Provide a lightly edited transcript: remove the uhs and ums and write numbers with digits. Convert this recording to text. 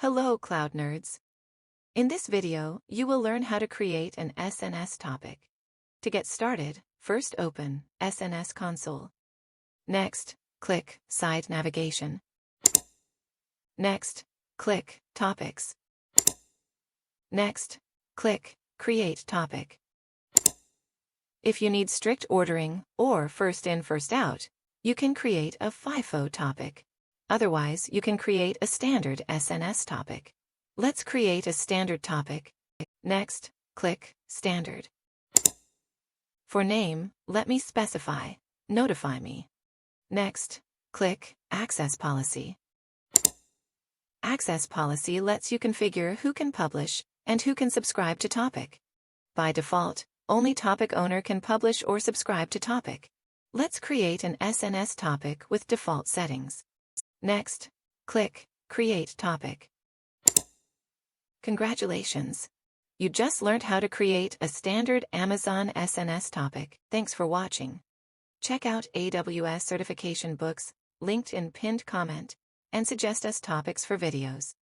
Hello, Cloud Nerds. In this video, you will learn how to create an SNS topic. To get started, first open SNS console. Next, click Side Navigation. Next, click Topics. Next, click Create Topic. If you need strict ordering or first in, first out, you can create a FIFO topic. Otherwise, you can create a standard SNS topic. Let's create a standard topic. Next, click Standard. For name, let me specify Notify Me. Next, click Access Policy. Access Policy lets you configure who can publish and who can subscribe to topic. By default, only topic owner can publish or subscribe to topic. Let's create an SNS topic with default settings. Next, click Create Topic. Congratulations! You just learned how to create a standard Amazon SNS topic. Thanks for watching. Check out AWS certification books, linked in pinned comment, and suggest us topics for videos.